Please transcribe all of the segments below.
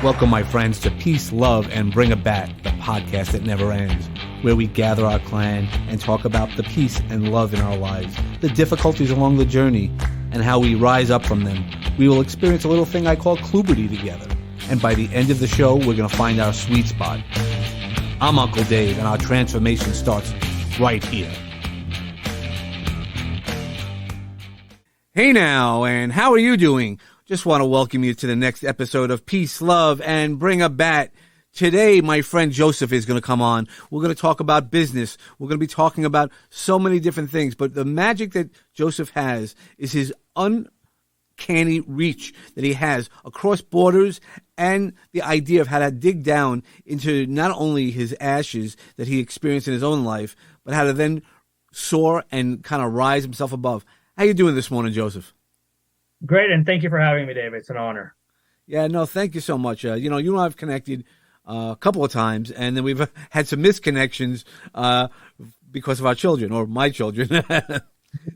Welcome, my friends, to Peace, Love, and Bring a Bat, the podcast that never ends, where we gather our clan and talk about the peace and love in our lives, the difficulties along the journey, and how we rise up from them. We will experience a little thing I call Kluberty together, and by the end of the show, we're going to find our sweet spot. I'm Uncle Dave, and our transformation starts right here. Hey now, and how are you doing? Just want to welcome you to the next episode of Peace, Love, and Bring a Bat. Today, my friend Josef is going to come on. We're going to talk about business. We're going to be talking about so many different things. But the magic that Josef has is his uncanny reach that he has across borders, and the idea of how to dig down into not only his ashes that he experienced in his own life, but how to then soar and kind of rise himself above. How you doing this morning, Josef? Great, and thank you for having me, Dave. It's an honor. Yeah, no, thank you so much. You and I have connected a couple of times, and then we've had some misconnections because of our children, or my children.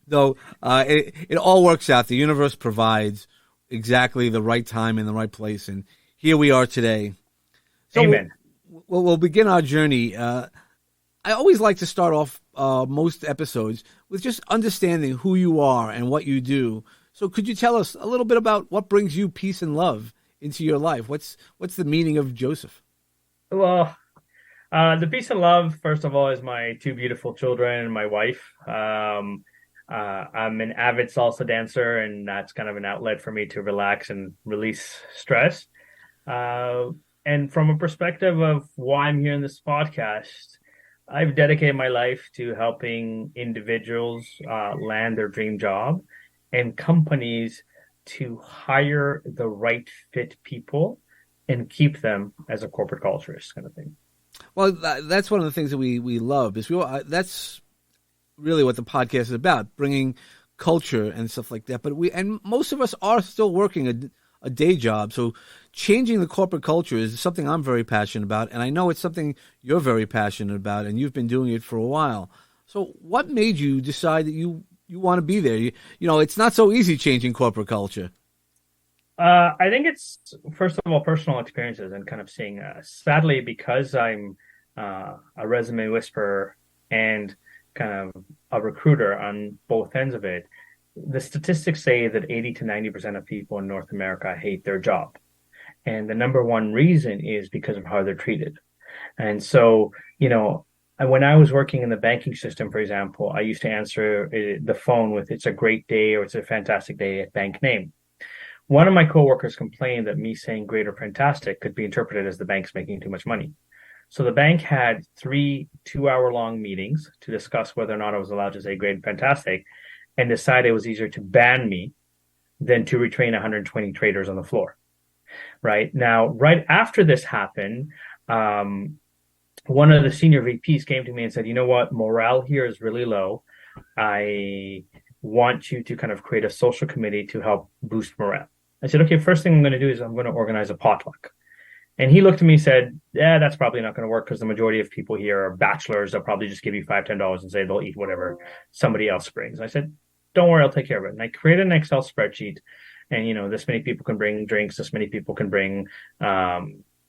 Though it all works out. The universe provides exactly the right time in the right place, and here we are today. So Amen. We'll begin our journey. I always like to start off most episodes with just understanding who you are and what you do. So could you tell us a little bit about what brings you peace and love into your life? What's the meaning of Josef? Well, the peace and love, first of all, is my two beautiful children and my wife. I'm an avid salsa dancer, and that's kind of an outlet for me to relax and release stress. And from a perspective of why I'm here in this podcast, I've dedicated my life to helping individuals land their dream job, and companies to hire the right fit people and keep them as a corporate culturist, kind of thing. Well, that's one of the things that we love. That's really what the podcast is about, bringing culture and stuff like that. But most of us are still working a day job. So changing the corporate culture is something I'm very passionate about. And I know it's something you're very passionate about, and you've been doing it for a while. So what made you decide that you want to be there? You know, it's not so easy changing corporate culture. I think it's, first of all, personal experiences and kind of seeing, sadly, because I'm a resume whisperer and kind of a recruiter on both ends of it, the statistics say that 80 to 90% of people in North America hate their job. And the number one reason is because of how they're treated. And so, when I was working in the banking system, for example, I used to answer the phone with "It's a great day" or "It's a fantastic day" at bank name. One of my coworkers complained that me saying "great" or "fantastic" could be interpreted as the bank's making too much money. So the bank had 3 2-hour-long meetings to discuss whether or not I was allowed to say "great" and "fantastic," and decided it was easier to ban me than to retrain 120 traders on the floor. Right now, right after this happened, one of the senior VPs came to me and said, "You know what? Morale here is really low. I want you to kind of create a social committee to help boost morale." I said, "Okay, first thing I'm going to do is I'm going to organize a potluck." And he looked at me and said, "Yeah, that's probably not going to work because the majority of people here are bachelors. They'll probably just give you $5, $10 and say they'll eat whatever somebody else brings." I said, "Don't worry, I'll take care of it." And I created an Excel spreadsheet. And, this many people can bring drinks. This many people can bring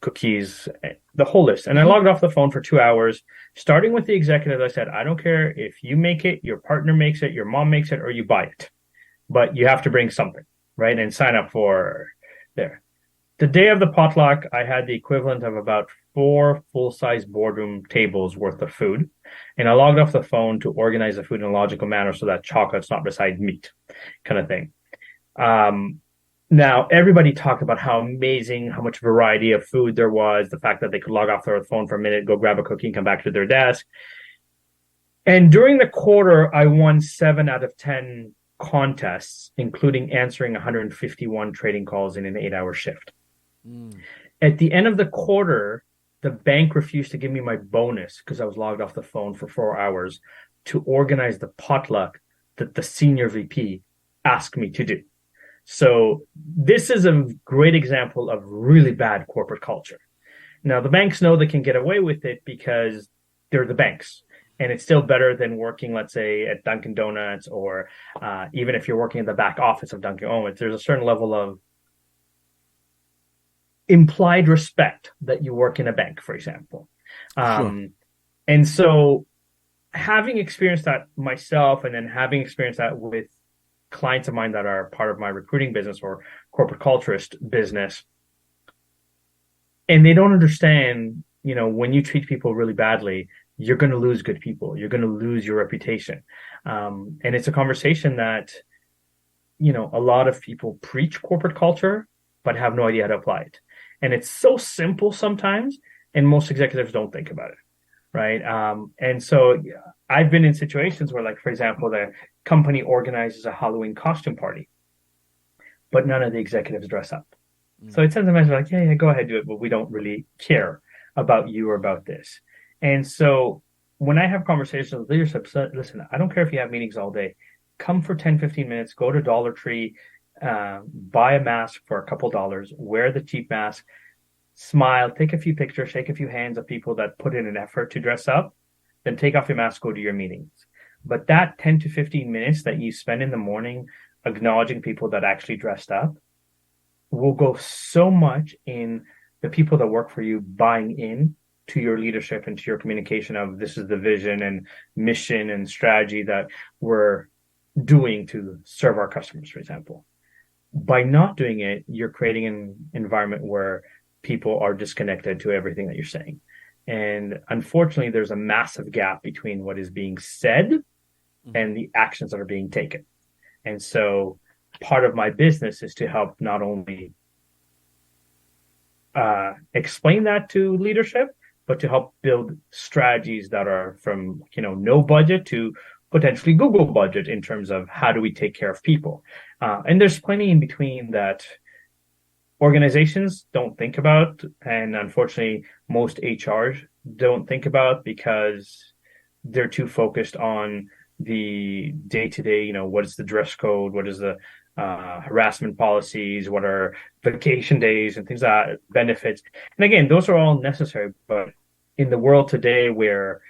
cookies, the whole list. And I logged off the phone for 2 hours, starting with the executive. I said, "I don't care if you make it, your partner makes it, your mom makes it, or you buy it, but you have to bring something, right? And sign up for there." The day of the potluck, I had the equivalent of about 4 full-size boardroom tables worth of food. And I logged off the phone to organize the food in a logical manner so that chocolate's not beside meat, kind of thing. Now, everybody talked about how amazing, how much variety of food there was, the fact that they could log off their phone for a minute, go grab a cookie, and come back to their desk. And during the quarter, I won 7 out of 10 contests, including answering 151 trading calls in an 8-hour shift. At the end of the quarter, the bank refused to give me my bonus because I was logged off the phone for 4 hours to organize the potluck that the senior VP asked me to do. So this is a great example of really bad corporate culture. Now, the banks know they can get away with it because they're the banks. And it's still better than working, let's say, at Dunkin' Donuts, or even if you're working in the back office of Dunkin' Donuts. There's a certain level of implied respect that you work in a bank, for example. Sure. And so having experienced that myself and then having experienced that with clients of mine that are part of my recruiting business or corporate culturist business, and they don't understand, when you treat people really badly, you're going to lose good people. You're going to lose your reputation. And it's a conversation that, a lot of people preach corporate culture, but have no idea how to apply it. And it's so simple sometimes, and most executives don't think about it. Right. And so I've been in situations where, like, for example, the company organizes a Halloween costume party, but none of the executives dress up. So it sends a message like, yeah, go ahead, do it, but we don't really care about you or about this. And so when I have conversations with leadership, so, listen, I don't care if you have meetings all day. Come for 10, 15 minutes, go to Dollar Tree, buy a mask for a couple dollars, wear the cheap mask, smile, take a few pictures, shake a few hands of people that put in an effort to dress up, then take off your mask, go to your meetings. But that 10 to 15 minutes that you spend in the morning acknowledging people that actually dressed up will go so much in the people that work for you buying in to your leadership and to your communication of this is the vision and mission and strategy that we're doing to serve our customers, for example. By not doing it, you're creating an environment where people are disconnected to everything that you're saying. And unfortunately, there's a massive gap between what is being said and the actions that are being taken. And so part of my business is to help not only explain that to leadership, but to help build strategies that are from, no budget to potentially Google budget in terms of how do we take care of people. And there's plenty in between that organizations don't think about, and unfortunately most HRs don't think about because they're too focused on the day-to-day, what is the dress code, what is the harassment policies, what are vacation days and things like that, benefits. And again, those are all necessary, but in the world today where,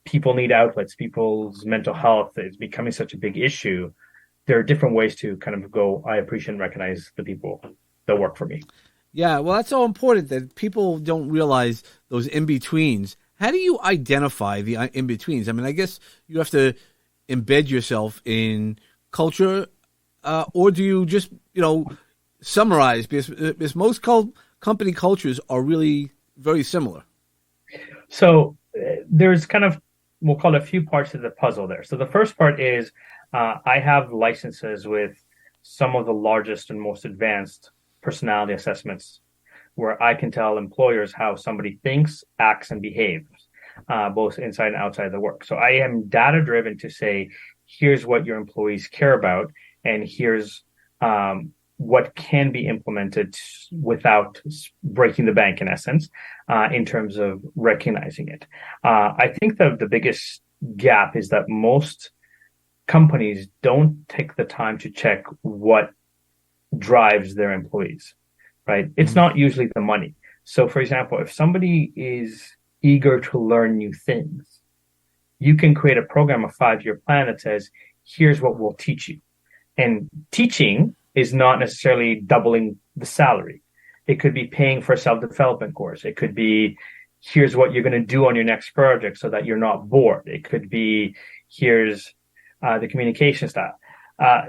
people need outlets, people's mental health is becoming such a big issue, there are different ways to kind of go, I appreciate and recognize the people that work for me. Yeah, well, that's so important that people don't realize those in-betweens. How do you identify the in-betweens? I mean, I guess you have to embed yourself in culture, or do you just, summarize? Because most company cultures are really very similar. So there's kind of, we'll call it a few parts of the puzzle there. So the first part is I have licenses with some of the largest and most advanced personality assessments where I can tell employers how somebody thinks, acts, and behaves, both inside and outside of the work. So I am data driven to say, here's what your employees care about, and here's what can be implemented without breaking the bank, in essence, in terms of recognizing it. I think the biggest gap is that most companies don't take the time to check what drives their employees, right? It's not usually the money. So, for example, if somebody is eager to learn new things, you can create a program, a 5-year plan that says, here's what we'll teach you. And teaching is not necessarily doubling the salary. It could be paying for a self-development course. It could be, here's what you're going to do on your next project so that you're not bored. It could be, here's the communication style.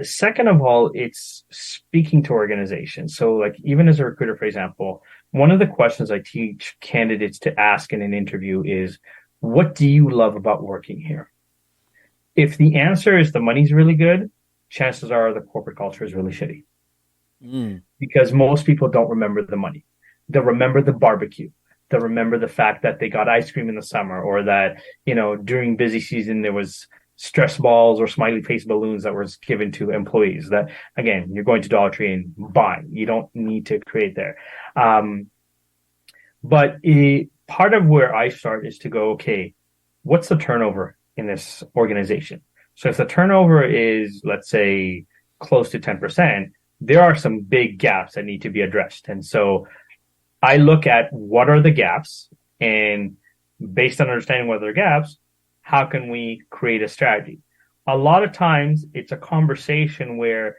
Second of all, it's speaking to organizations. So like even as a recruiter, for example, one of the questions I teach candidates to ask in an interview is, what do you love about working here? If the answer is the money's really good, chances are the corporate culture is really shitty. Because most people don't remember the money. They'll remember the barbecue. They'll remember the fact that they got ice cream in the summer, or that, during busy season, there was stress balls or smiley face balloons that was given to employees. That, again, you're going to Dollar Tree and buying. You don't need to create there. But part of where I start is to go, okay, what's the turnover in this organization? So if the turnover is, let's say, close to 10%, there are some big gaps that need to be addressed. And so I look at what are the gaps, and based on understanding what are the gaps, how can we create a strategy? A lot of times it's a conversation where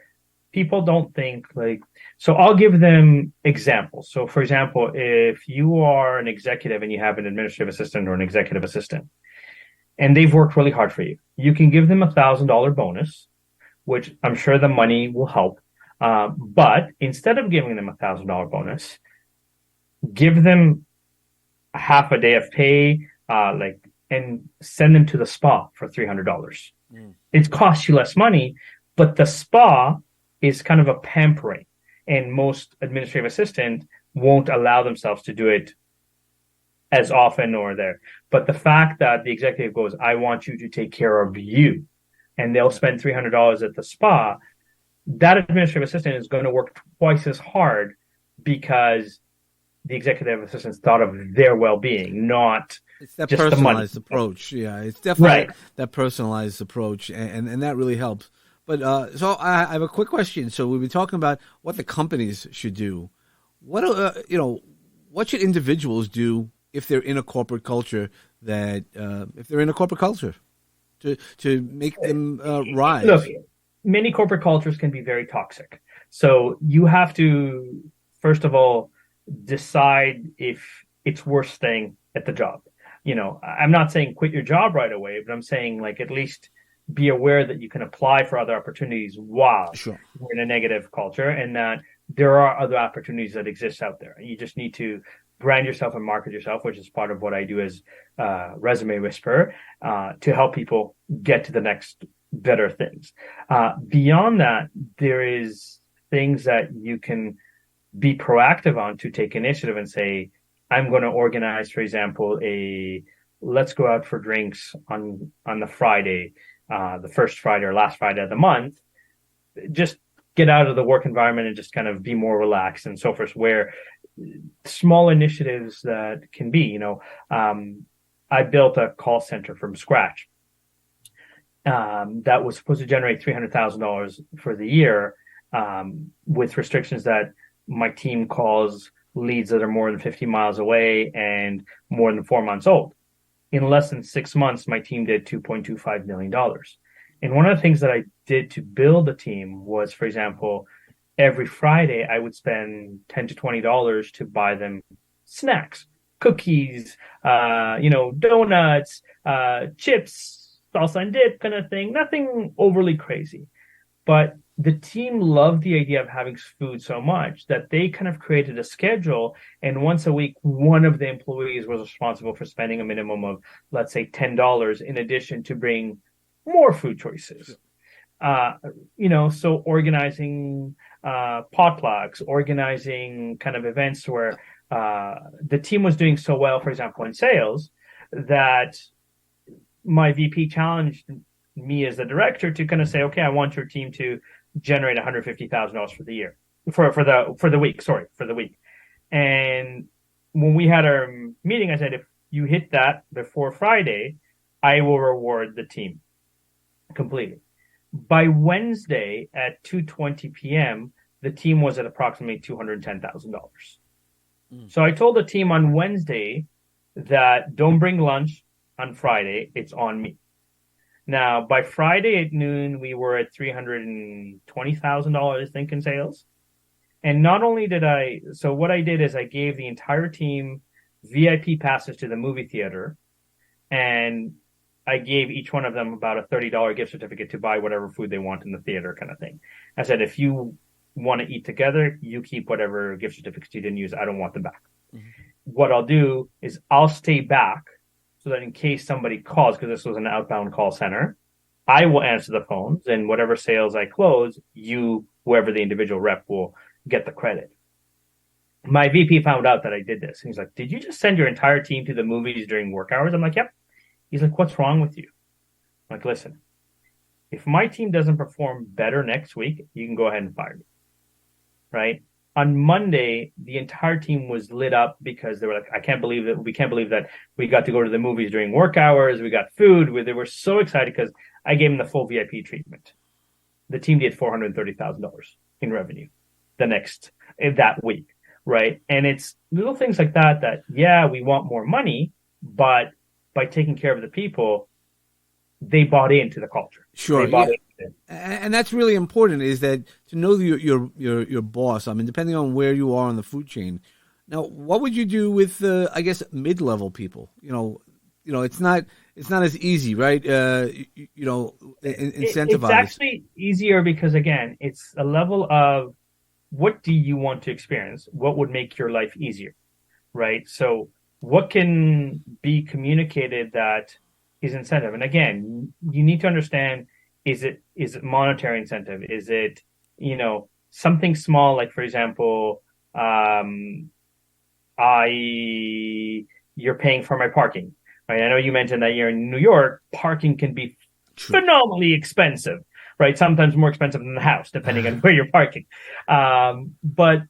people don't think like, so I'll give them examples. So for example, if you are an executive and you have an administrative assistant or an executive assistant and they've worked really hard for you, you can give them $1,000 bonus, which I'm sure the money will help. But instead of giving them $1,000 bonus, give them half a day of pay, and send them to the spa for $300. It costs you less money, but the spa is kind of a pampering, and most administrative assistant won't allow themselves to do it as often or there. But the fact that the executive goes, I want you to take care of you, and they'll spend $300 at the spa, that administrative assistant is going to work twice as hard because the executive assistants thought of their well-being, not it's that just personalized the money. approach. Yeah, it's definitely Right. that personalized approach, and that really helps. But so I have a quick question. So we've been talking about what the companies should do. What what should individuals do if they're in a corporate culture to make them rise? Look, many corporate cultures can be very toxic. So you have to, first of all, decide if it's worth staying at the job. I'm not saying quit your job right away, but I'm saying like at least be aware that you can apply for other opportunities while you're in a negative culture, and that there are other opportunities that exist out there. You just need to brand yourself and market yourself, which is part of what I do as Resume Whisperer, to help people get to the next better things. Beyond that, there is things that you can be proactive on to take initiative and say, I'm going to organize, for example, let's go out for drinks on the Friday, the first Friday or last Friday of the month. Just get out of the work environment and just kind of be more relaxed and so forth, where small initiatives that can be, I built a call center from scratch that was supposed to generate $300,000 for the year, with restrictions that my team calls leads that are more than 50 miles away and more than 4 months old. In less than 6 months, my team did $2.25 million. And one of the things that I did to build a team was, for example, every Friday I would spend $10 to $20 to buy them snacks, cookies, donuts, chips, salsa and dip kind of thing. Nothing overly crazy. But the team loved the idea of having food so much that they kind of created a schedule. And once a week, one of the employees was responsible for spending a minimum of, let's say, $10 in addition to bring more food choices. So organizing potlucks, organizing kind of events where the team was doing so well, for example, in sales, that my VP challenged me as the director to kind of say, okay, I want your team to generate $150,000 for the year, for the week. And when we had our meeting, I said, if you hit that before Friday, I will reward the team completely. By Wednesday at 2:20 p.m., the team was at approximately $210,000. So I told the team on Wednesday that don't bring lunch on Friday, it's on me. Now, by Friday at noon, we were at $320,000, I think, in sales. And not only so what I did is I gave the entire team VIP passes to the movie theater, and I gave each one of them about a $30 gift certificate to buy whatever food they want in the theater kind of thing. I said, if you want to eat together, you keep whatever gift certificates you didn't use. I don't want them back. Mm-hmm. What I'll do is I'll stay back so that in case somebody calls, because this was an outbound call center, I will answer the phones, and whatever sales I close, whoever the individual rep, will get the credit. My VP found out that I did this. He's like, did you just send your entire team to the movies during work hours? I'm like, yep. He's like, what's wrong with you? I'm like, listen, if my team doesn't perform better next week, you can go ahead and fire me. Right? On Monday, the entire team was lit up because they were like, we can't believe that we got to go to the movies during work hours. We got food. They were so excited because I gave them the full VIP treatment. The team did $430,000 in revenue that week. Right. And it's little things like that, we want more money, but by taking care of the people, they bought into the culture. Sure. They bought into and that's really important, is that to know your boss. I mean, depending on where you are on the food chain. Now, what would you do with I guess mid-level people? It's not as easy, right? Incentivize. It's actually easier because, again, it's a level of what do you want to experience? What would make your life easier, right? So what can be communicated that is incentive? And again, you need to understand, is it monetary incentive? Is it, something small, like, for example, you're paying for my parking, right? I know you mentioned that you're in New York. Parking can be phenomenally expensive, right? Sometimes more expensive than the house, depending on where you're parking. But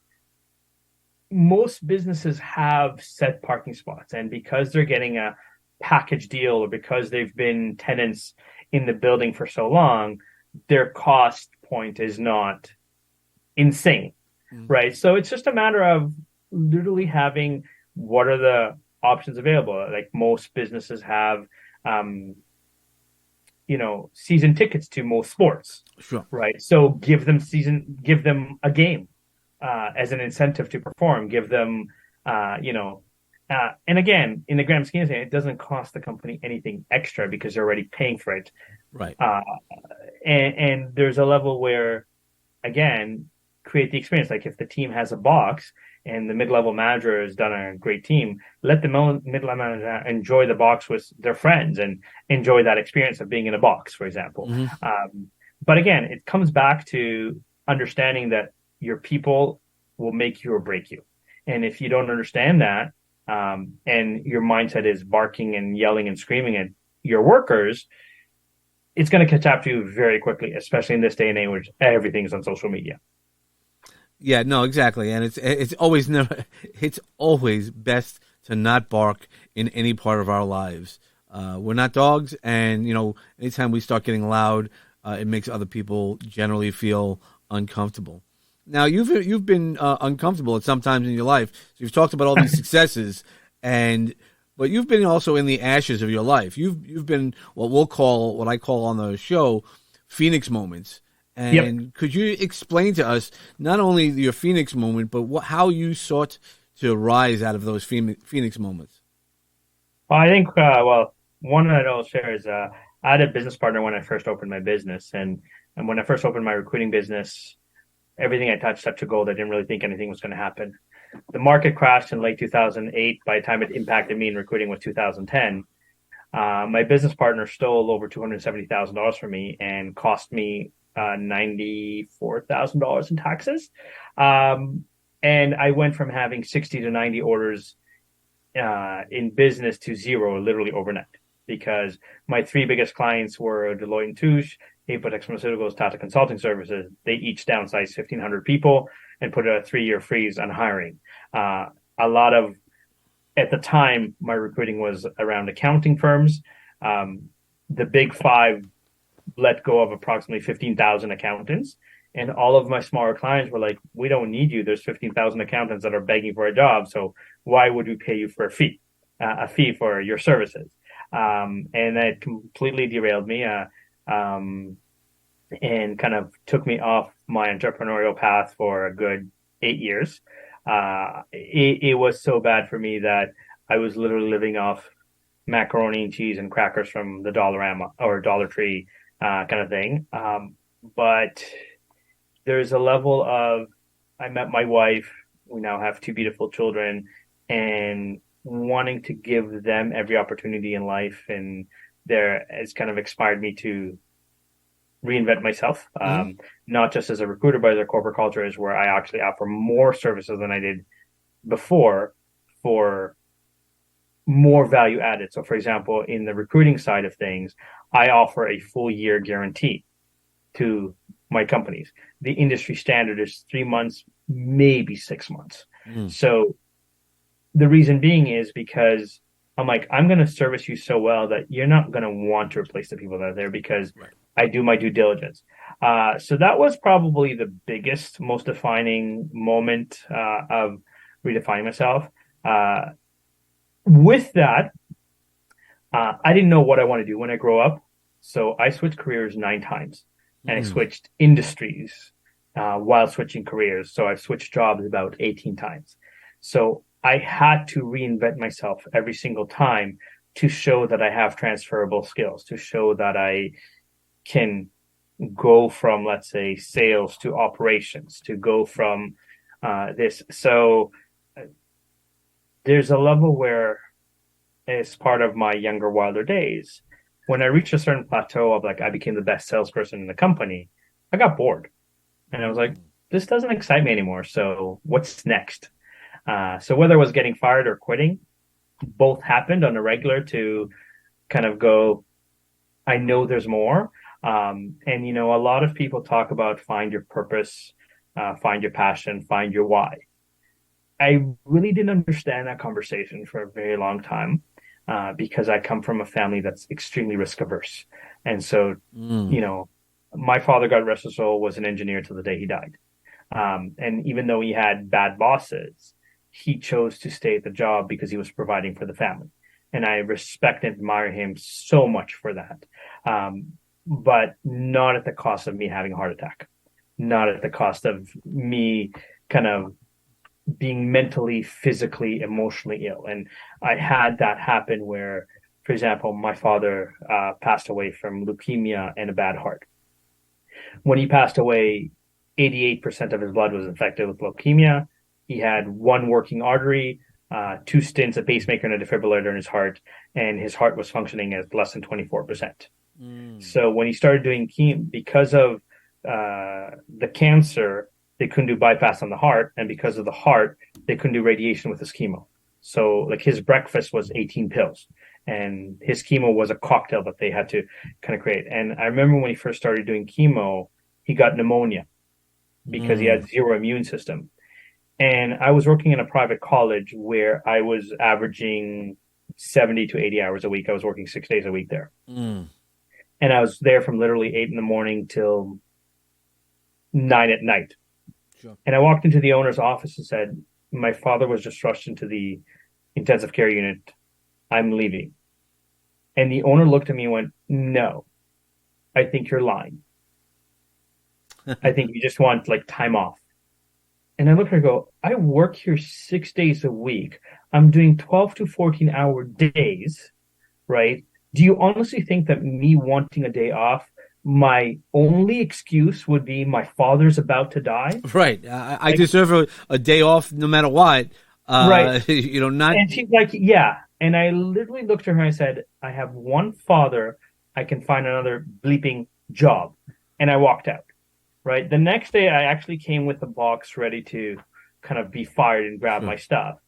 most businesses have set parking spots, and because they're getting a package deal, or because they've been tenants in the building for so long, their cost point is not insane, right? So it's just a matter of literally having, what are the options available? Like, most businesses have season tickets to most sports, sure, right? So give them a game as an incentive to perform. Give them and again, in the grand scheme of things, it doesn't cost the company anything extra because they're already paying for it, right? And there's a level where, again, create the experience. Like, if the team has a box and the mid-level manager has done a great team, let the mid-level manager enjoy the box with their friends and enjoy that experience of being in a box, for example. But again, it comes back to understanding that your people will make you or break you. And if you don't understand that, and your mindset is barking and yelling and screaming at your workers, it's going to catch up to you very quickly, especially in this day and age where everything's on social media. Yeah, no, exactly. And it's always best to not bark in any part of our lives. We're not dogs, and anytime we start getting loud, it makes other people generally feel uncomfortable. Now, you've been uncomfortable at some times in your life. So you've talked about all these successes, but you've been also in the ashes of your life. You've been what I call on the show Phoenix moments. And Could you explain to us not only your Phoenix moment, but how you sought to rise out of those Phoenix moments? Well, I think one that I'll share is I had a business partner when I first opened my business, and when I first opened my recruiting business, everything I touched up to gold. I didn't really think anything was going to happen. The market crashed in late 2008. By the time it impacted me in recruiting was 2010. My business partner stole over $270,000 from me and cost me $94,000 in taxes. And I went from having 60 to 90 orders in business to zero literally overnight, because my three biggest clients were Deloitte & Touche, Apotex Pharmaceuticals, Tata Consulting Services. They each downsized 1,500 people and put a 3-year freeze on hiring. At the time, my recruiting was around accounting firms. The big five let go of approximately 15,000 accountants. And all of my smaller clients were like, we don't need you. There's 15,000 accountants that are begging for a job. So why would we pay you for a fee for your services? And that completely derailed me. And kind of took me off my entrepreneurial path for a good 8 years. It was so bad for me that I was literally living off macaroni and cheese and crackers from the Dollarama or Dollar Tree kind of thing. But there's a level of, I met my wife. We now have 2 beautiful children, and wanting to give them every opportunity in life. And there has kind of inspired me to reinvent myself, not just as a recruiter, but as a corporate culture, is where I actually offer more services than I did before for more value added. So, for example, in the recruiting side of things, I offer a full year guarantee to my companies. The industry standard is 3 months, maybe 6 months. So the reason being is because I'm like, I'm going to service you so well that you're not going to want to replace the people that are there, because I do my due diligence. So that was probably the biggest, most defining moment of redefining myself. With that, I didn't know what I want to do when I grow up. So I switched careers 9 times. and I switched industries while switching careers. So I've switched jobs about 18 times. So I had to reinvent myself every single time to show that I have transferable skills, to show that I can go from, let's say, sales to operations, to go from this. So there's a level where, as part of my younger, wilder days, when I reached a certain plateau of like I became the best salesperson in the company, I got bored. And I was like, this doesn't excite me anymore. So what's next? So whether it was getting fired or quitting, both happened on a regular to kind of go, I know there's more. And, you know, a lot of people talk about find your purpose, find your passion, find your why. I really didn't understand that conversation for a very long time because I come from a family that's extremely risk averse. And so, you know, my father, God rest his soul, was an engineer till the day he died. And even though he had bad bosses, he chose to stay at the job because he was providing for the family. And I respect and admire him so much for that. But not at the cost of me having a heart attack, not at the cost of me kind of being mentally, physically, emotionally ill. And I had that happen where, for example, my father passed away from leukemia and a bad heart. When he passed away, 88% of his blood was infected with leukemia. He had one working artery, 2 stents, a pacemaker, and a defibrillator in his heart, and his heart was functioning at less than 24%. So when he started doing chemo, because of the cancer, they couldn't do bypass on the heart, and because of the heart, they couldn't do radiation with his chemo. So like his breakfast was 18 pills, and his chemo was a cocktail that they had to kind of create. And I remember when he first started doing chemo, he got pneumonia because he had zero immune system. And I was working in a private college where I was averaging 70 to 80 hours a week. I was working 6 days a week there. And I was there from literally 8 in the morning till 9 at night. Sure. And I walked into the owner's office and said, my father was just rushed into the intensive care unit. I'm leaving. And the owner looked at me and went, no, I think you're lying. I think you just want like time off. And I look at her and go, I work here 6 days a week. I'm doing 12 to 14-hour days, right? Do you honestly think that me wanting a day off, my only excuse would be my father's about to die? Right. I deserve a day off no matter what. Right. You know, not. And she's like, yeah. And I literally looked at her and I said, I have one father. I can find another bleeping job. And I walked out. Right. The next day, I actually came with a box ready to kind of be fired and grab my stuff.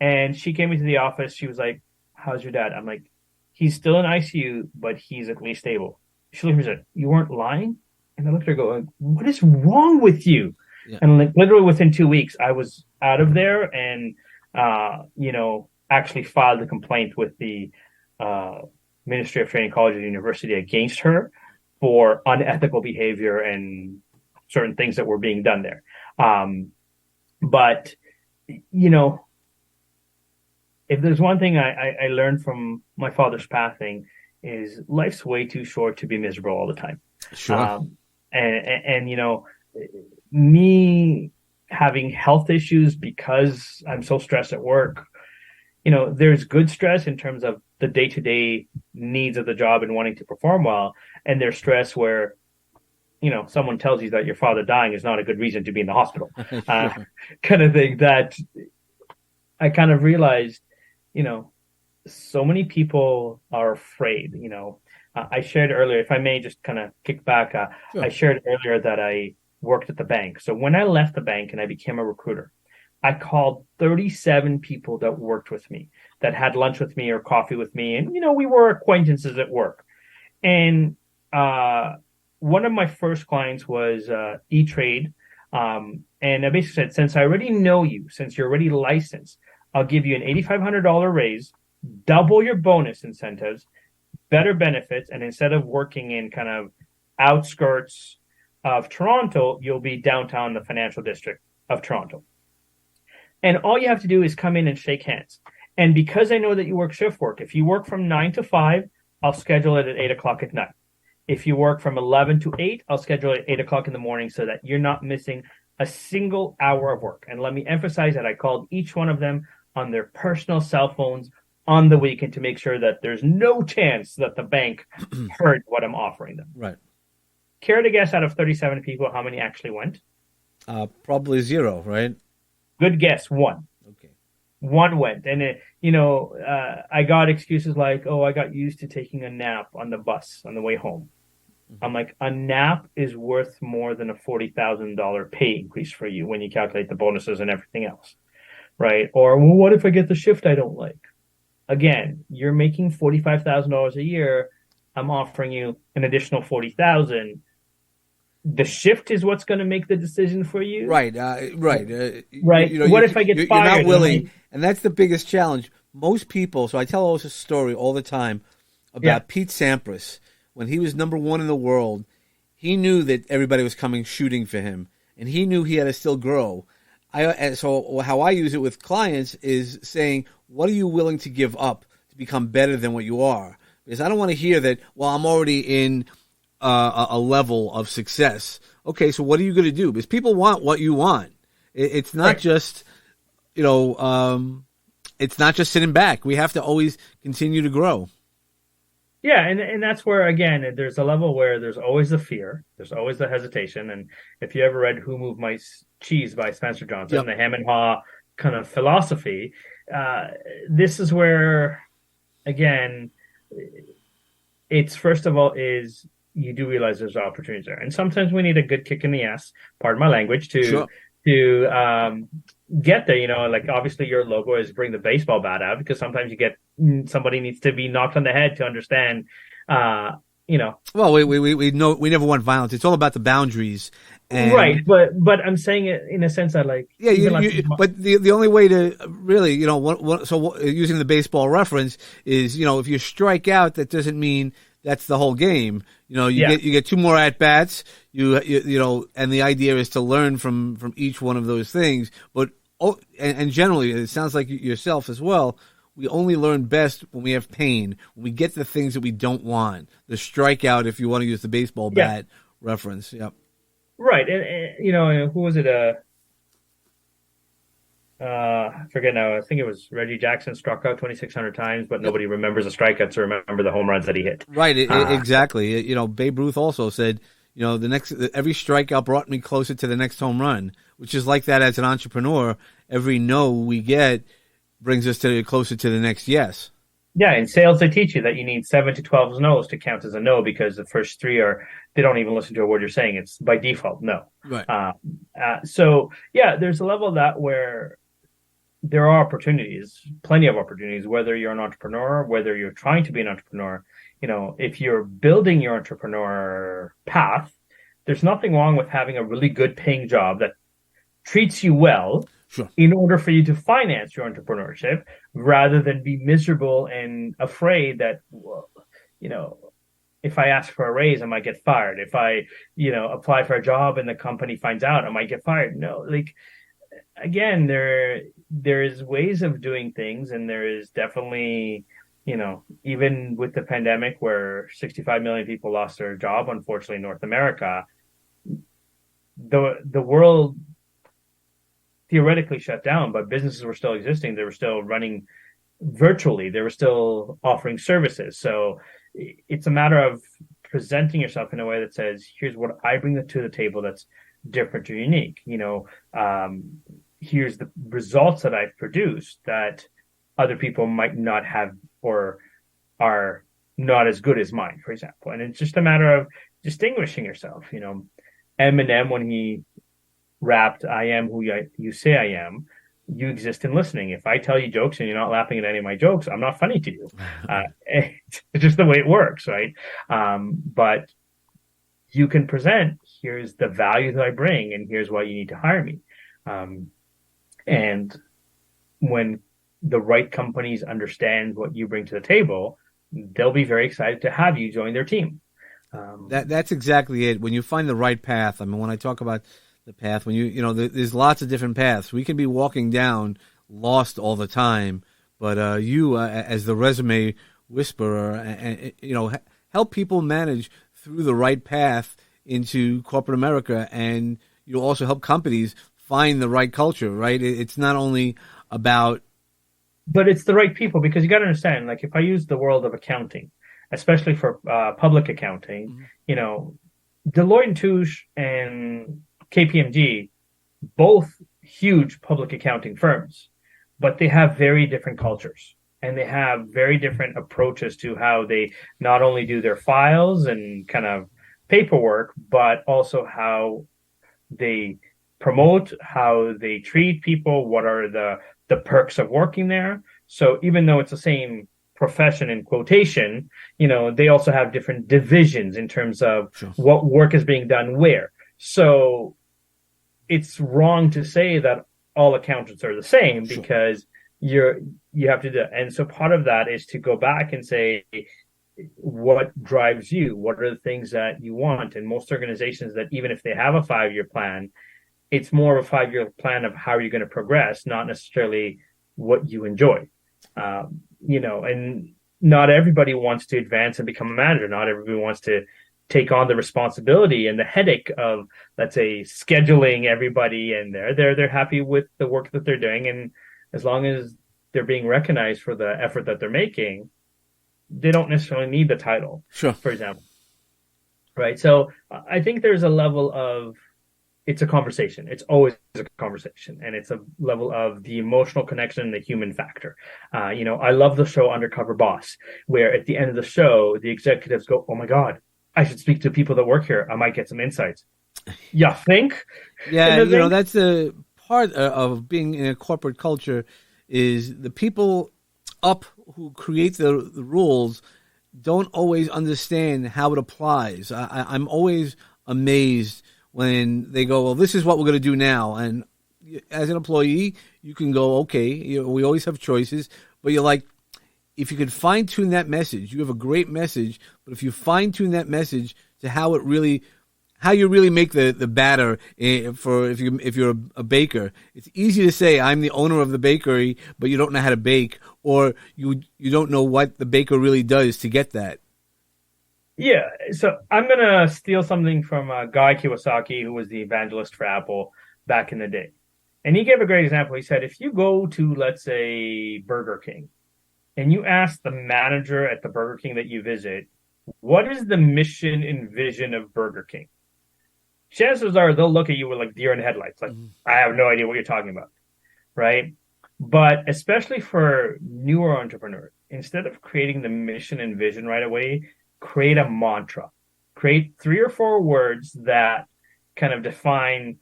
And she came into the office. She was like, how's your dad? I'm like, he's still in ICU, but he's at least stable. She looked at me and said, you weren't lying? And I looked at her and go, what is wrong with you? Yeah. And like literally within 2 weeks, I was out of there and, you know, actually filed a complaint with the Ministry of Training, College and University against her for unethical behavior and certain things that were being done there. But, you know, if there's one thing I learned from my father's passing is life's way too short to be miserable all the time. Sure. And you know, me having health issues because I'm so stressed at work, you know, there's good stress in terms of the day-to-day needs of the job and wanting to perform well. And there's stress where, you know, someone tells you that your father dying is not a good reason to be in the hospital, kind of thing. That I kind of realized, you know, so many people are afraid. You know, I shared earlier, if I may just kind of kick back, sure. I shared earlier that I worked at the bank. So when I left the bank and I became a recruiter, I called 37 people that worked with me, that had lunch with me or coffee with me. And, you know, we were acquaintances at work. And one of my first clients was E-Trade. And I basically said, since I already know you, since you're already licensed, I'll give you an $8,500 raise, double your bonus incentives, better benefits. And instead of working in kind of outskirts of Toronto, you'll be downtown, the financial district of Toronto. And all you have to do is come in and shake hands. And because I know that you work shift work, if you work from 9 to 5, I'll schedule it at 8 o'clock at night. If you work from 11 to 8, I'll schedule it at 8 o'clock in the morning so that you're not missing a single hour of work. And let me emphasize that I called each one of them on their personal cell phones on the weekend to make sure that there's no chance that the bank heard what I'm offering them. Right. Care to guess out of 37 people how many actually went? Probably zero, right? Good guess, one. Okay. One went. And, I got excuses like, oh, I got used to taking a nap on the bus on the way home. Mm-hmm. I'm like, a nap is worth more than a $40,000 pay increase for you when you calculate the bonuses and everything else, right? Or, well, what if I get the shift I don't like? Again, you're making $45,000 a year. I'm offering you an additional $40,000. The shift is what's going to make the decision for you, right? Right. What if I get fired? You're not willing, and that's the biggest challenge. Most people. So I tell always a story all the time about Pete Sampras when he was number one in the world. He knew that everybody was coming shooting for him, and he knew he had to still grow. So how I use it with clients is saying, what are you willing to give up to become better than what you are? Because I don't want to hear that, well, I'm already in a level of success. Okay, so what are you going to do? Because people want what you want. It's not just, it's not just sitting back. We have to always continue to grow. Yeah, and that's where, again, there's a level where there's always the fear. There's always the hesitation. And if you ever read Who Moved My Cheese by Spencer Johnson, the hem and haw kind of philosophy, this is where, again, it's first of all is you do realize there's opportunities there. And sometimes we need a good kick in the ass, pardon my language, to get there. Like obviously your logo is bring the baseball bat out because sometimes you get somebody needs to be knocked on the head to understand, Well, we know we never want violence. It's all about the boundaries. And right, but I'm saying it in a sense that but the only way to really, using the baseball reference is, if you strike out, that doesn't mean that's the whole game. You get two more at bats. And the idea is to learn from each one of those things. But and generally, it sounds like yourself as well. We only learn best when we have pain, when we get the things that we don't want. The strikeout, if you want to use the baseball bat reference. Yep. Right, and who was it? I forget now. I think it was Reggie Jackson struck out 2,600 times, but nobody remembers the strikeouts or remember the home runs that he hit. Right, exactly. Babe Ruth also said, every strikeout brought me closer to the next home run, which is like that as an entrepreneur. Every no we get brings us closer to the next yes. Yeah, in sales, they teach you that you need 7 to 12 no's to count as a no because the first 3 they don't even listen to a word you're saying. It's by default, no. Right. There's a level of that where there are opportunities, plenty of opportunities, whether you're an entrepreneur, whether you're trying to be an entrepreneur. If you're building your entrepreneur path, there's nothing wrong with having a really good paying job that treats you well. Sure. In order for you to finance your entrepreneurship, rather than be miserable and afraid that, if I ask for a raise, I might get fired. If I, apply for a job and the company finds out, I might get fired. No, again, there is ways of doing things, and there is definitely, even with the pandemic where 65 million people lost their job, unfortunately, in North America, the world theoretically shut down, but businesses were still existing. They were still running virtually. They were still offering services. So it's a matter of presenting yourself in a way that says, here's what I bring to the table that's different or unique. Here's the results that I've produced that other people might not have or are not as good as mine, for example. And it's just a matter of distinguishing yourself. Eminem, when he rapped, I am who you say I am, you exist in listening. If I tell you jokes and you're not laughing at any of my jokes, I'm not funny to you. It's just the way it works, right? But you can present, here's the value that I bring, and here's why you need to hire me. And when the right companies understand what you bring to the table, they'll be very excited to have you join their team. That's exactly it. When you find the right path, when I talk about the path, when there's lots of different paths. We can be walking down lost all the time, but you, as the resume whisperer, help people manage through the right path into corporate America, and you'll also help companies find the right culture, right? It's not only about... But it's the right people, because you got to understand, like if I use the world of accounting, especially for public accounting, Deloitte and Touche and KPMG, both huge public accounting firms, but they have very different cultures, and they have very different approaches to how they not only do their files and kind of paperwork, but also how they promote, how they treat people, what are the perks of working there. So even though it's the same profession in quotation, they also have different divisions in terms of what work is being done where. So it's wrong to say that all accountants are the same, because you have to do it. And so part of that is to go back and say, what drives you? What are the things that you want? And most organizations, that even if they have a 5-year plan, it's more of a 5-year plan of how you're going to progress, not necessarily what you enjoy. And not everybody wants to advance and become a manager. Not everybody wants to take on the responsibility and the headache of, let's say, scheduling everybody, and they're happy with the work that they're doing. And as long as they're being recognized for the effort that they're making, they don't necessarily need the title, for example. Right. So I think there's a level of, it's a conversation. It's always a conversation. And it's a level of the emotional connection, the human factor. I love the show Undercover Boss, where at the end of the show, the executives go, oh my God, I should speak to people that work here. I might get some insights. You think? Yeah, that's a part of being in a corporate culture, is the people up who create the rules don't always understand how it applies. I'm always amazed when they go, well, this is what we're going to do now. And as an employee, you can go, okay, we always have choices, but you're like, if you could fine tune that message, you have a great message, but if you fine tune that message to how you really make the batter, for if you're a baker, it's easy to say I'm the owner of the bakery, but you don't know how to bake, or you don't know what the baker really does to get that. Yeah, so I'm going to steal something from Guy Kawasaki, who was the evangelist for Apple back in the day. And he gave a great example. He said, if you go to, let's say, Burger King, and you ask the manager at the Burger King that you visit, what is the mission and vision of Burger King? Chances are they'll look at you with like deer in headlights. Like, I have no idea what you're talking about, right? But especially for newer entrepreneurs, instead of creating the mission and vision right away, create a mantra. Create 3 or 4 words that kind of define,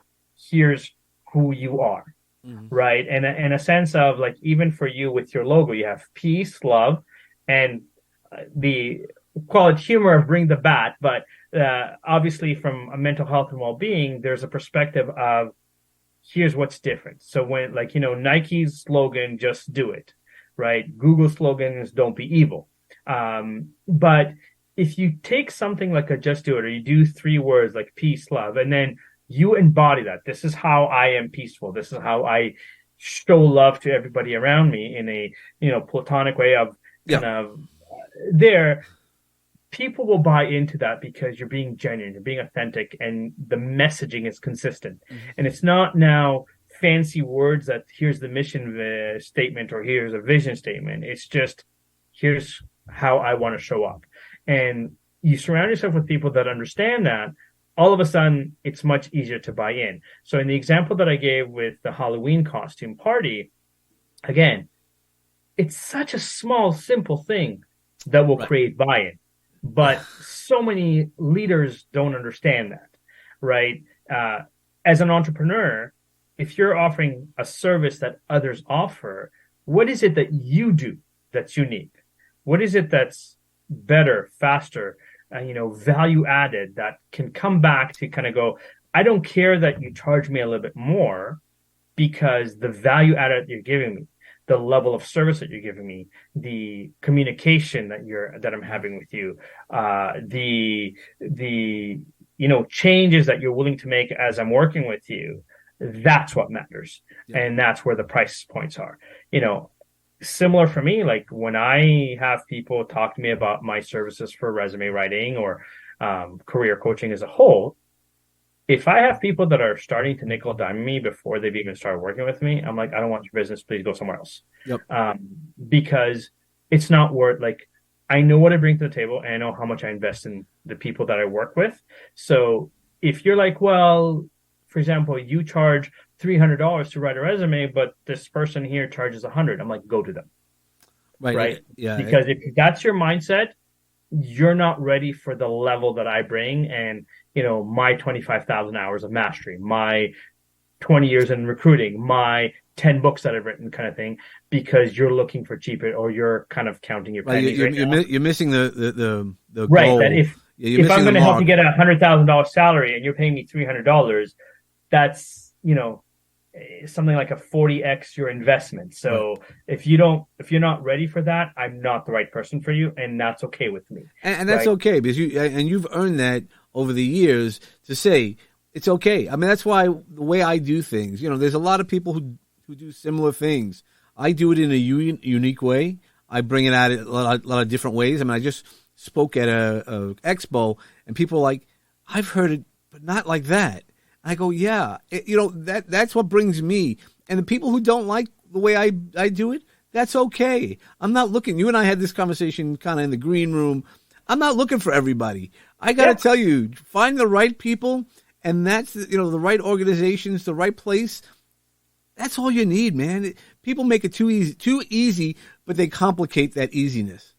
here's who you are, right? And in a sense of, like, even for you with your logo, you have peace, love, and the, call it humor of bring the bat, but obviously from a mental health and well-being, there's a perspective of, here's what's different. So when, like, Nike's slogan, just do it, right? Google's slogan is don't be evil. But if you take something like a just do it, or you do 3 words like peace, love, and then you embody that, this is how I am peaceful, this is how I show love to everybody around me in a platonic way of kind of there, people will buy into that because you're being genuine, you're being authentic, and the messaging is consistent. And it's not now fancy words that here's the mission statement or here's a vision statement. It's just, here's how I want to show up. And you surround yourself with people that understand that, all of a sudden it's much easier to buy in. So in the example that I gave with the Halloween costume party, again, it's such a small, simple thing that will create buy-in. But so many leaders don't understand that, right? As an entrepreneur, if you're offering a service that others offer, what is it that you do that's unique? What is it that's better, faster, value added, that can come back to kind of go, I don't care that you charge me a little bit more, because the value added that you're giving me, the level of service that you're giving me, the communication that I'm having with you, the changes that you're willing to make as I'm working with you, that's what matters. And that's where the price points are. Similar for me, like when I have people talk to me about my services for resume writing or career coaching as a whole, if I have people that are starting to nickel and dime me before they've even started working with me, I'm like, I don't want your business. Please go somewhere else. Yep. Because it's not worth, like, I know what I bring to the table and I know how much I invest in the people that I work with. So if you're like, well, for example, you charge $300 to write a resume, but this person here charges $100, I'm like, go to them. Right. Yeah. Because if that's your mindset, you're not ready for the level that I bring. And, my 25,000 hours of mastery, my 20 years in recruiting, my 10 books that I've written, kind of thing, because you're looking for cheaper, or you're kind of counting your pennies. You're missing the right. goal. That if I'm going to help you get a $100,000 salary and you're paying me $300, that's, something like a 40x your investment. So if you're not ready for that, I'm not the right person for you, and that's okay with me. And that's okay, because you've earned that over the years to say it's okay. I mean, that's why the way I do things, there's a lot of people who do similar things. I do it in a unique way. I bring it out in a lot of different ways. I mean, I just spoke at a expo, and people are like, I've heard it, but not like that. I go, yeah, that's what brings me. And the people who don't like the way I do it, that's okay. I'm not looking. You and I had this conversation kind of in the green room. I'm not looking for everybody. I got to tell you, find the right people, and that's, the right organizations, the right place. That's all you need, man. People make it too easy, but they complicate that easiness.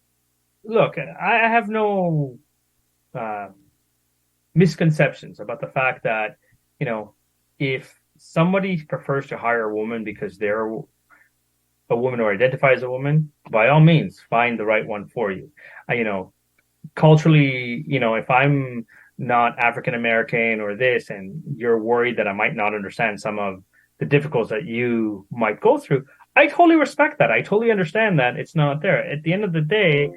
Look, I have no misconceptions about the fact that, if somebody prefers to hire a woman because they're a woman or identify as a woman, by all means, find the right one for you. Culturally, if I'm not African American or this, and you're worried that I might not understand some of the difficulties that you might go through, I totally respect that. I totally understand that it's not there. At the end of the day,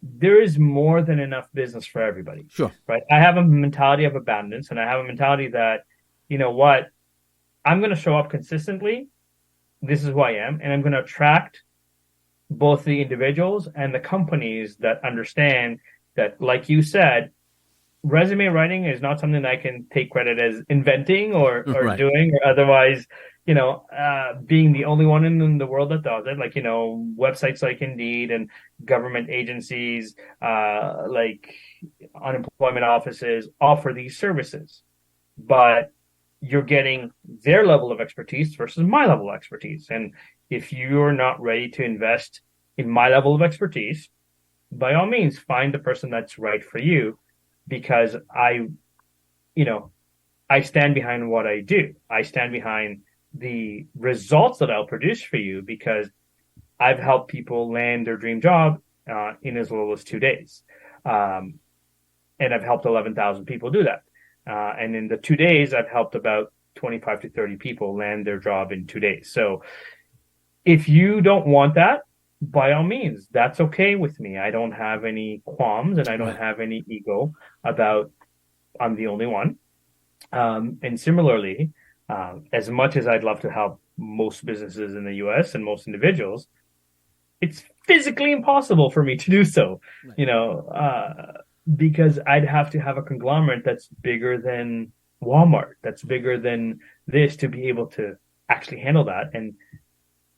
there is more than enough business for everybody. Sure. Right. I have a mentality of abundance, and I have a mentality that, what, I'm going to show up consistently. This is who I am. And I'm going to attract both the individuals and the companies that understand that, like you said, resume writing is not something that I can take credit as inventing or right. doing, or otherwise, being the only one in the world that does it. Like, websites like Indeed and government agencies, like unemployment offices offer these services, but you're getting their level of expertise versus my level of expertise. And if you're not ready to invest in my level of expertise, by all means, find the person that's right for you, because I stand behind what I do. I stand behind the results that I'll produce for you, because I've helped people land their dream job in as little as 2 days. And I've helped 11,000 people do that. And in the 2 days, I've helped about 25 to 30 people land their job in 2 days. So if you don't want that, by all means, that's okay with me. I don't have any qualms, and I don't have any ego about I'm the only one. And similarly, as much as I'd love to help most businesses in the US and most individuals, it's physically impossible for me to do so, because I'd have to have a conglomerate that's bigger than Walmart, that's bigger than this, to be able to actually handle that. And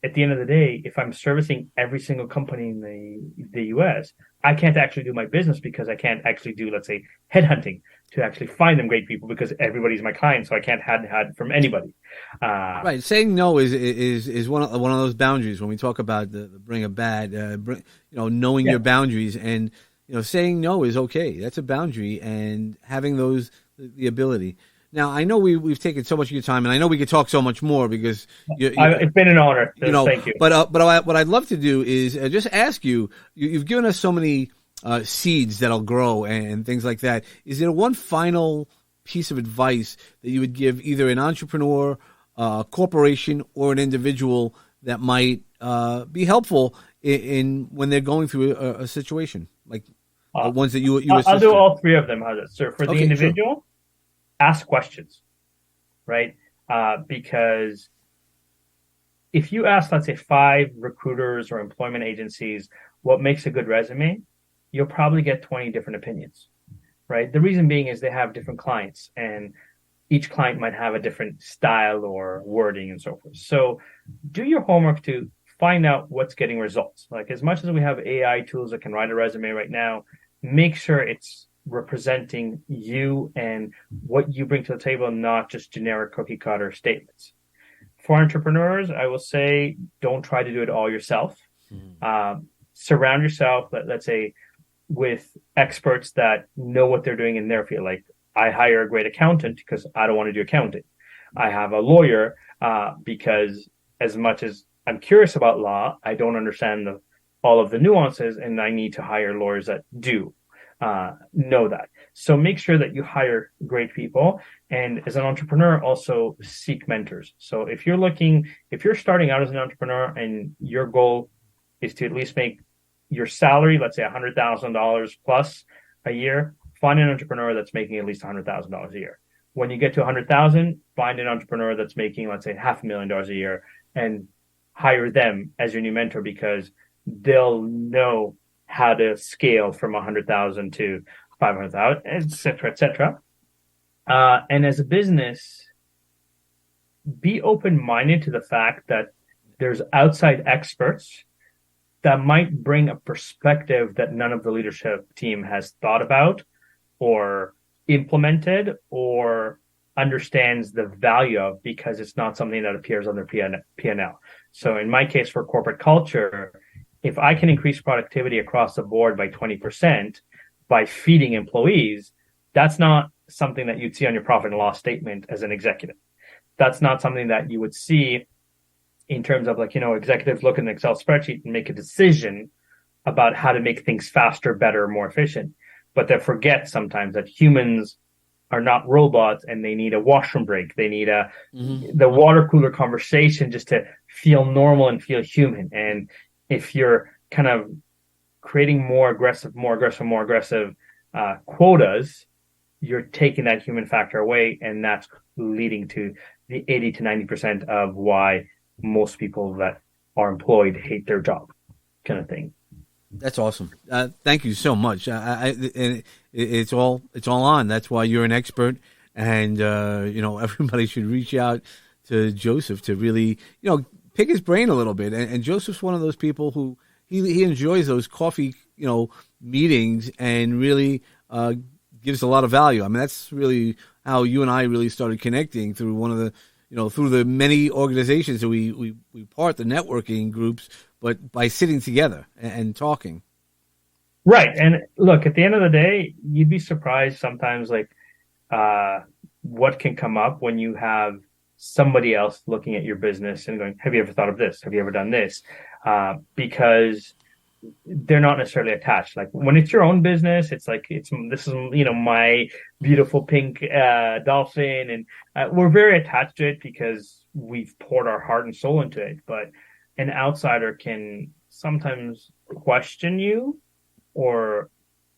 at the end of the day, if I'm servicing every single company in the US, I can't actually do my business, because I can't actually do, let's say, headhunting to actually find them great people, because everybody's my client, so I can't had from anybody. Right, saying no is one of those boundaries when we talk about the bring a bad, knowing your boundaries, and saying no is okay. That's a boundary, and having the ability. Now, I know we've taken so much of your time, and I know we could talk so much more, because it's been an honor. Thank you. But what I'd love to do is just ask you. You've given us so many seeds that'll grow and things like that. Is there one final piece of advice that you would give either an entrepreneur, a corporation, or an individual that might be helpful in when they're going through a situation like ones that you assisted? I'll do all three of them. So for the individual. Sure. Ask questions, right? Because if you ask, let's say, 5 recruiters or employment agencies what makes a good resume, you'll probably get 20 different opinions. right? The reason being is they have different clients, and each client might have a different style or wording and so forth. So do your homework to find out what's getting results. Like, as much as we have AI tools that can write a resume right now, make sure it's representing you and what you bring to the table, not just generic cookie cutter statements. For entrepreneurs, I will say, don't try to do it all yourself. Surround yourself, let's say, with experts that know what they're doing in their field. Like, I hire a great accountant because I don't want to do accounting. I have a lawyer because, as much as I'm curious about law, I don't understand all of the nuances, and I need to hire lawyers that do know that. So make sure that you hire great people. And as an entrepreneur, also seek mentors. So if you're starting out as an entrepreneur and your goal is to at least make your salary, let's say $100,000 plus a year, find an entrepreneur that's making at least $100,000 a year. When you get to 100,000, find an entrepreneur that's making, let's say, $500,000 a year, and hire them as your new mentor, because they'll know how to scale from 100,000 to 500,000, et cetera, et cetera. And as a business, be open-minded to the fact that there's outside experts that might bring a perspective that none of the leadership team has thought about or implemented or understands the value of, because it's not something that appears on their P&L. So in my case, for corporate culture, if I can increase productivity across the board by 20% by feeding employees, that's not something that you'd see on your profit and loss statement as an executive. That's not something that you would see in terms of, like, executives look at an Excel spreadsheet and make a decision about how to make things faster, better, more efficient. But they forget sometimes that humans are not robots, and they need a washroom break. They need the water cooler conversation just to feel normal and feel human. And if you're kind of creating more aggressive quotas, you're taking that human factor away, and that's leading to the 80 to 90% of why most people that are employed hate their job, kind of thing. That's awesome. Thank you so much. And it's all on. That's why you're an expert, and everybody should reach out to Josef to really pick his brain a little bit. And Joseph's one of those people who he enjoys those coffee meetings and really gives a lot of value. I mean, that's really how you and I really started connecting, through one of the through the many organizations that we part, the networking groups, but by sitting together and talking. Right. And look, at the end of the day, you'd be surprised sometimes, like, what can come up when you have somebody else looking at your business and going, have you ever thought of this? Have you ever done this? Because they're not necessarily attached. Like, when it's your own business, it's like, this is, my beautiful pink dolphin. And we're very attached to it because we've poured our heart and soul into it. But an outsider can sometimes question you or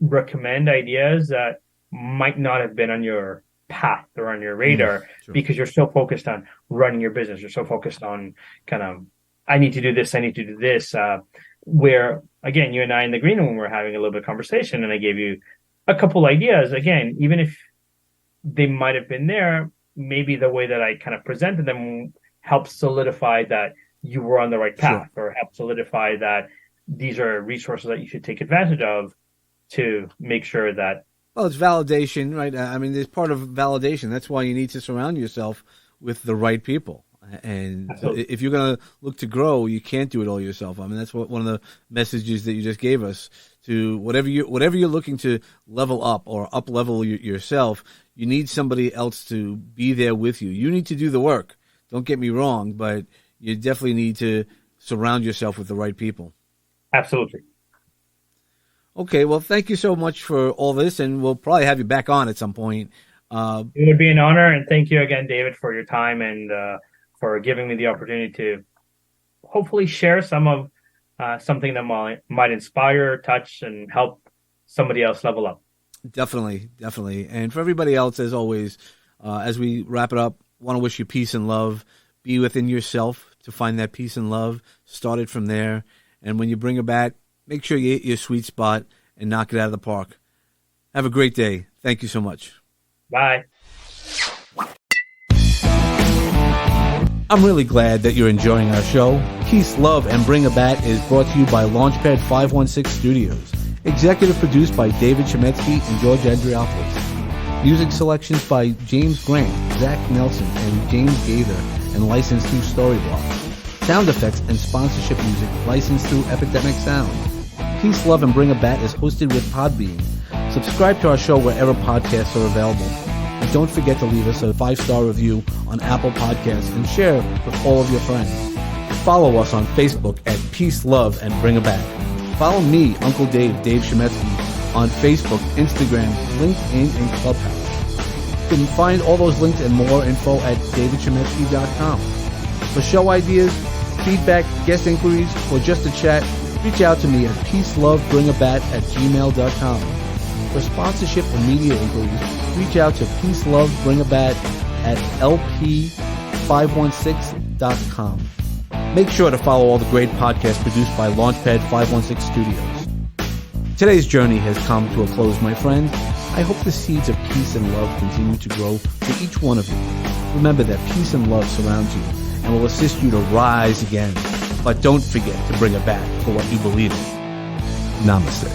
recommend ideas that might not have been on your path or on your radar, sure, because you're so focused on running your business. You're so focused on kind of, I need to do this, where, again, you and I in the green room were having a little bit of conversation, and I gave you a couple ideas. Again, even if they might have been there, maybe the way that I kind of presented them helped solidify that you were on the right path, sure, or help solidify that these are resources that you should take advantage of to make sure that. Well, it's validation, right? I mean, there's part of validation. That's why you need to surround yourself with the right people. And if you're going to look to grow, you can't do it all yourself. I mean, that's one of the messages that you just gave us. To whatever you're looking to level up or up level yourself, you need somebody else to be there with you. You need to do the work. Don't get me wrong, but you definitely need to surround yourself with the right people. Absolutely. Okay, well, thank you so much for all this, and we'll probably have you back on at some point. It would be an honor, and thank you again, David, for your time and for giving me the opportunity to hopefully share some of something that might inspire, touch, and help somebody else level up. Definitely. And for everybody else, as always, as we wrap it up, I want to wish you peace and love. Be within yourself to find that peace and love. Start it from there. And when you bring a bat, make sure you hit your sweet spot and knock it out of the park. Have a great day. Thank you so much. Bye. I'm really glad that you're enjoying our show. Peace, Love, and Bring a Bat is brought to you by Launchpad 516 Studios. Executive produced by David Chemetsky and George Andriopoulos. Music selections by James Grant, Zach Nelson, and James Gaither, and licensed through Storyblocks. Sound effects and sponsorship music licensed through Epidemic Sound. Peace, Love, and Bring a Bat is hosted with Podbean. Subscribe to our show wherever podcasts are available. And don't forget to leave us a 5-star review on Apple Podcasts and share with all of your friends. Follow us on Facebook at Peace, Love, and Bring a Bat. Follow me, Uncle Dave Chemetsky, on Facebook, Instagram, LinkedIn, and Clubhouse. You can find all those links and more info at davidchemetsky.com. For show ideas, feedback, guest inquiries, or just to chat, reach out to me at peacelovebringabat@gmail.com. For sponsorship or media inquiries, reach out to peacelovebringabat@lp516.com. Make sure to follow all the great podcasts produced by Launchpad 516 Studios. Today's journey has come to a close, my friend. I hope the seeds of peace and love continue to grow for each one of you. Remember that peace and love surrounds you and will assist you to rise again. But don't forget to bring a bat for what you believe in. Namaste.